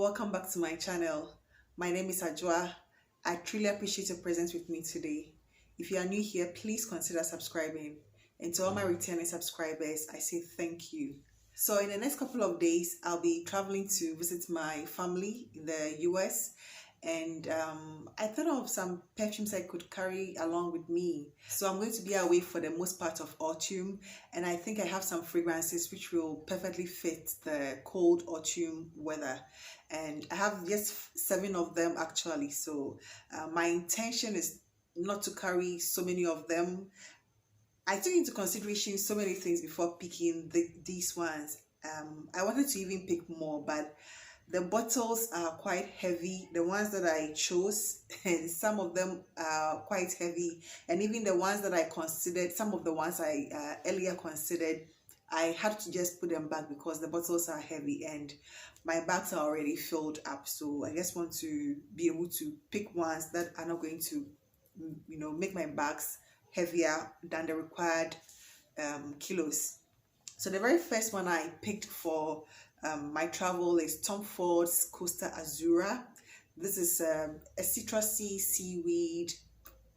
welcome back to my channel. My name is Azura. I truly appreciate your presence with me today. If you are new here, please consider subscribing. And to all my returning subscribers, I say thank you. So in the next couple of days, I'll be traveling to visit my family in the US, and I thought of some perfumes I could carry along with me. So I'm going to be away for the most part of autumn, and I think I have some fragrances which will perfectly fit the cold autumn weather, and I have just 7 of them actually. So my intention is not to carry so many of them. I took into consideration so many things before picking these ones. I wanted to even pick more, but the bottles are quite heavy. The ones that I chose, and some of them are quite heavy, and even the ones that I considered, some of the ones I earlier considered, I had to just put them back because the bottles are heavy and my bags are already filled up. So I just want to be able to pick ones that are not going to, make my bags heavier than the required kilos. So the very first one I picked for my travel is Tom Ford's Costa Azzura. This is a citrusy seaweed,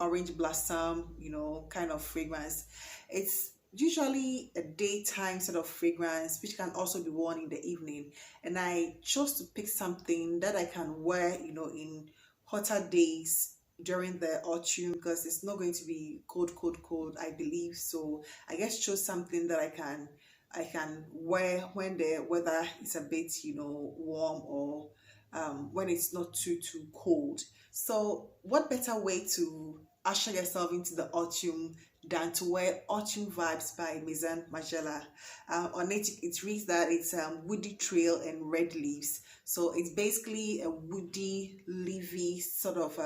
orange blossom, kind of fragrance. It's usually a daytime sort of fragrance which can also be worn in the evening, and I chose to pick something that I can wear in hotter days during the autumn, because it's not going to be cold I believe. So I guess chose something that I can wear when the weather is a bit warm, or when it's not too cold. So what better way to usher yourself into the autumn than to wear Autumn Vibes by Maison Margeila. On it reads that it's woody trail and red leaves. So it's basically a woody, leafy sort of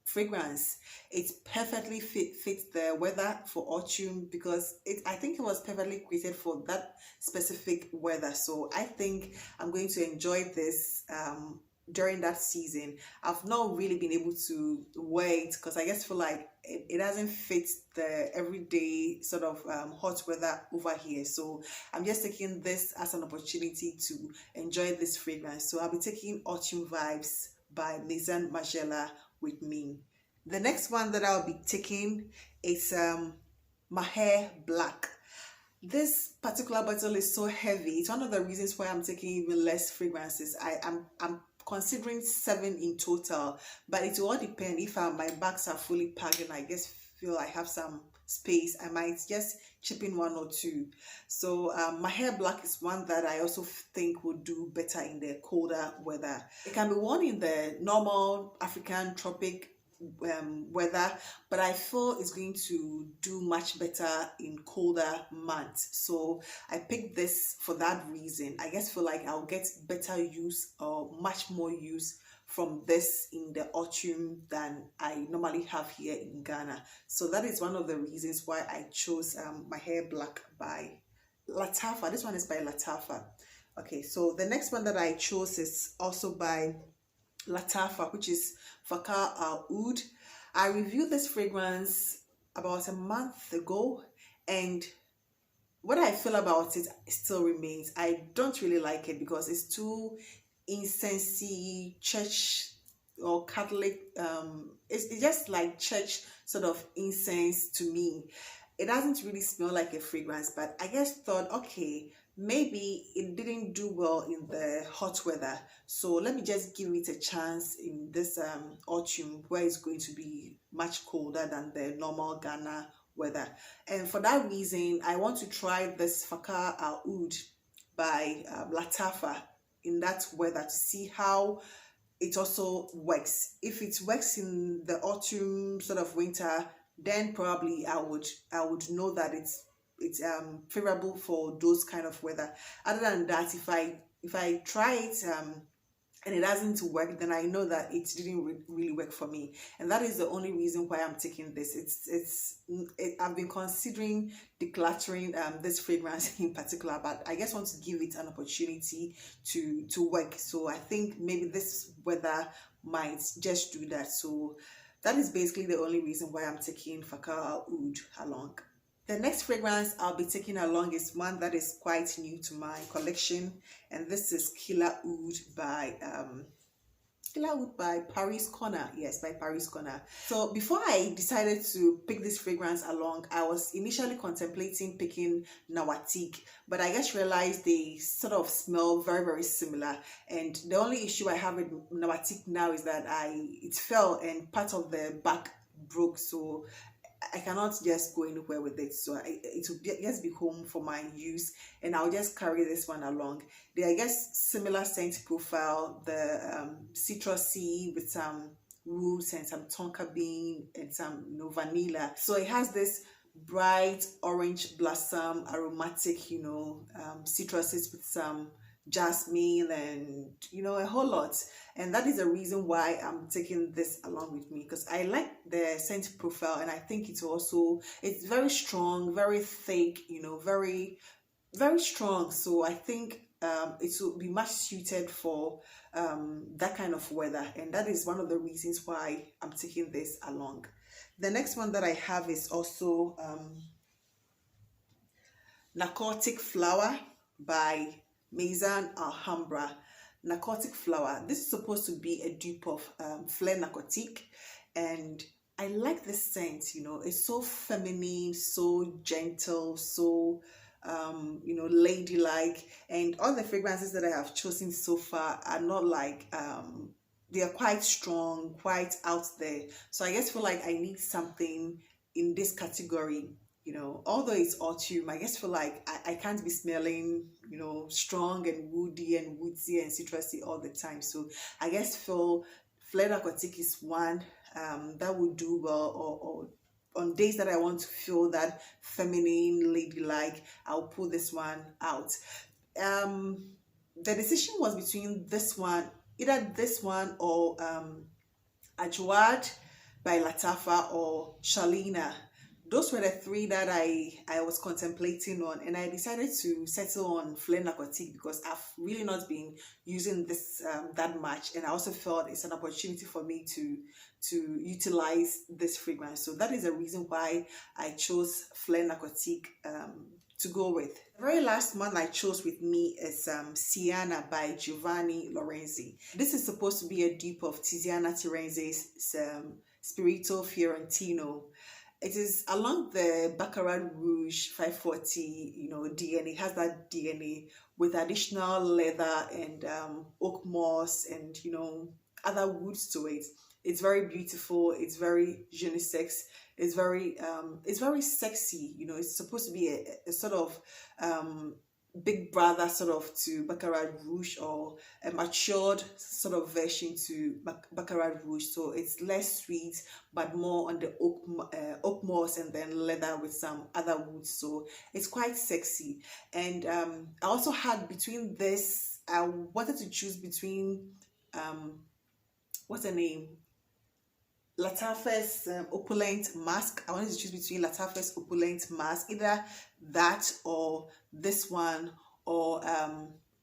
fragrance. It perfectly fits the weather for autumn, because I think it was perfectly created for that specific weather. So I think I'm going to enjoy this during that season. I've not really been able to wear it because I just feel like it doesn't fit the everyday sort of hot weather over here. So I'm just taking this as an opportunity to enjoy this fragrance. So I'll be taking Autumn Vibes by Maison Margeila with me. The next one that I'll be taking is Maahir Black. This particular bottle is so heavy. It's one of the reasons why I'm taking even less fragrances. I'm considering 7 in total, but it will all depend. If my bags are fully packed and I just feel I have some space, I might just chip in 1 or 2. So Maahir Black is one that I also think would do better in the colder weather. It can be worn in the normal African tropic weather, but I feel it's going to do much better in colder months. So I picked this for that reason. I just feel like I'll get better use, or much more use, from this in the autumn than I normally have here in Ghana. So that is one of the reasons why I chose Maahir Black by Lattafa. This one is by Lattafa. Okay, so the next one that I chose is also by Lattafa, which is Vaca Oud. I reviewed this fragrance about a month ago, and what I feel about it still remains. I don't really like it because it's too incensey, church or Catholic. It's just like church sort of incense to me. It doesn't really smell like a fragrance, but I just thought, okay, maybe it didn't do well in the hot weather, so let me just give it a chance in this autumn, where it's going to be much colder than the normal Ghana weather. And for that reason, I want to try this Vaca Oud by Lattafa in that weather to see how it also works. If it works in the autumn sort of winter, then probably I would know that it's favorable for those kind of weather. Other than that, if I try it and it doesn't work, then I know that it didn't really work for me, and that is the only reason why I'm taking this. I've been considering decluttering this fragrance in particular, but I just want to give it an opportunity to work. So I think maybe this weather might just do that. So that is basically the only reason why I'm taking Vaca Oud along. The next fragrance I'll be taking along is one that is quite new to my collection, and this is Killer Oud by Paris Corner. Yes, by Paris Corner. So before I decided to pick this fragrance along, I was initially contemplating picking Narcotic, but I just realized they sort of smell very, very similar. And the only issue I have with Narcotic now is that it fell and part of the back broke, so I cannot just go anywhere with it. So it will just be home for my use, and I'll just carry this one along. They are, I guess, similar scent profile, the citrusy with some woods and some tonka bean and some vanilla. So it has this bright orange blossom aromatic, citruses with some jasmine and a whole lot. And that is the reason why I'm taking this along with me, because I like the scent profile, and I think it's very strong, very thick, very, very strong. So I think it will be much suited for that kind of weather, and that is one of the reasons why I'm taking this along. The next one that I have is also Narcotic Flower by Maison Alhambrah. Narcotic Flower. This is supposed to be a dupe of Fleur Narcotique, and I like this scent. It's so feminine, so gentle, so ladylike, and all the fragrances that I have chosen so far are not like they are quite strong, quite out there. So I just feel like I need something in this category. Although it's autumn, I just feel like I can't be smelling, strong and woody and woodsy and citrusy all the time. So I guess Fleur Narcotique is one that would do well, or on days that I want to feel that feminine, ladylike, I'll pull this one out. The decision was between this one, either this one or Azzura by Lattafa or Sienna. Those were the three that I was contemplating on, and I decided to settle on Fleur Narcotique because I've really not been using this that much, and I also felt it's an opportunity for me to utilize this fragrance. So that is the reason why I chose Fleur Narcotique to go with. The very last one I chose with me is Sienna by Giovanni Lorenzi. This is supposed to be a dupe of Tiziana Terenzi's Spirito Fiorentino. It is along the Baccarat Rouge 540, DNA. It has that DNA with additional leather and oak moss and, other woods to it. It's very beautiful. It's very unisex. It's very sexy. It's supposed to be a sort of big brother sort of to Baccarat Rouge, or a matured sort of version to Baccarat Rouge. So it's less sweet but more on the oak moss and then leather with some other woods. So it's quite sexy. And I also had between this, I wanted to choose between what's the name, Lattafa's Opulent Mask. I wanted to choose between Lattafa's Opulent Mask, either that or this one, or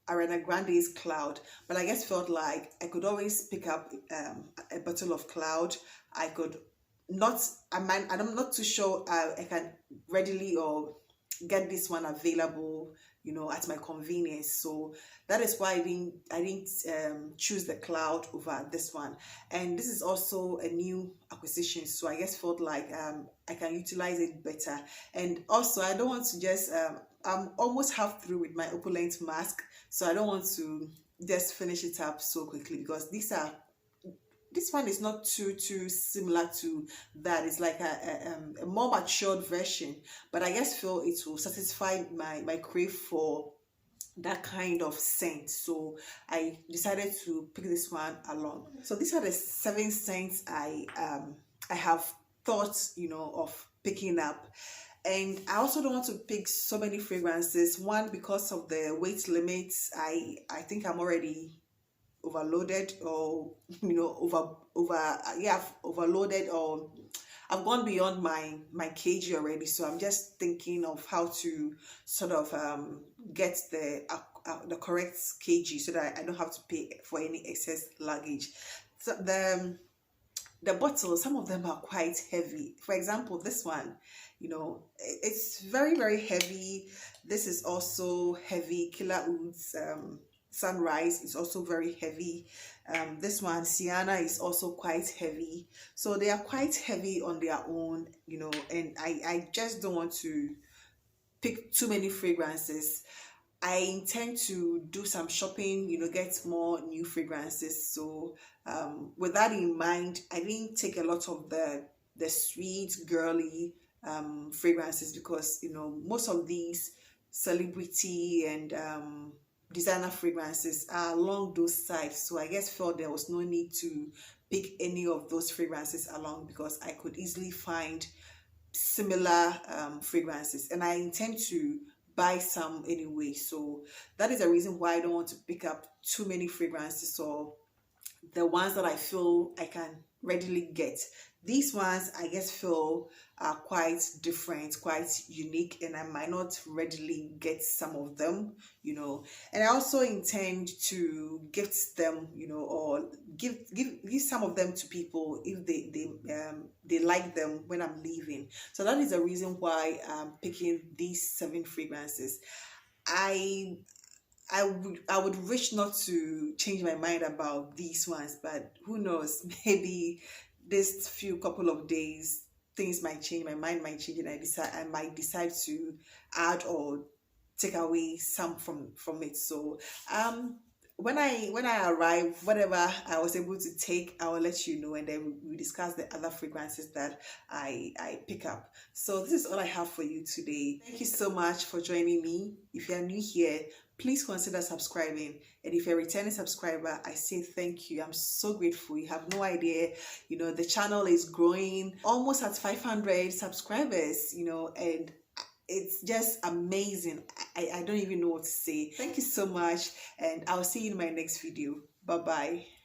Ariana Grande's Cloud. But I just felt like I could always pick up a bottle of Cloud. I'm not too sure I can readily or get this one available, at my convenience. So that is why I didn't choose the Cloud over this one. And this is also a new acquisition, so I just felt like I can utilize it better. And also, I don't want to just I'm almost half through with my Opulent Mask, so I don't want to just finish it up so quickly, because this one is not too similar to that. It's like a more matured version, but I just feel it will satisfy my crave for that kind of scent. So I decided to pick this one along. So these are the 7 scents I have thought of picking up. And I also don't want to pick so many fragrances. One, because of the weight limits, I think I'm already overloaded, or overloaded, or I've gone beyond my kg already. So I'm just thinking of how to sort of get the correct kg so that I don't have to pay for any excess luggage. So the the bottles, some of them are quite heavy. For example, this one, you know, it's very, very heavy. This is also heavy. Killer Woods Sunrise is also very heavy. This one, Sienna, is also quite heavy. So they are quite heavy on their own, you know, and I just don't want to pick too many fragrances. I intend to do some shopping, you know, get more new fragrances. So with that in mind, I didn't take a lot of the sweet, girly fragrances, because, you know, most of these celebrity and designer fragrances are along those sides. So I guess felt there was no need to pick any of those fragrances along, because I could easily find similar fragrances, and I intend to buy some anyway. So that is the reason why I don't want to pick up too many fragrances, or the ones that I feel I can readily get. These ones I guess feel are quite different, quite unique, and I might not readily get some of them, you know. And I also intend to gift them, you know, or give some of them to people if they like them when I'm leaving. So that is the reason why I'm picking these 7 fragrances. I would wish not to change my mind about these ones, but who knows, maybe this few couple of days things might change, my mind might change, and I might decide to add or take away some from it. So when I arrive, whatever I was able to take, I will let you know, and then we discuss the other fragrances that I pick up. So this is all I have for you today. Thank you so much for joining me. If you are new here, please consider subscribing, and if you're a returning subscriber, I say thank you. I'm so grateful. You have no idea, you know, the channel is growing, almost at 500 subscribers, you know, and it's just amazing. I don't even know what to say. Thank you so much, and I'll see you in my next video. Bye bye.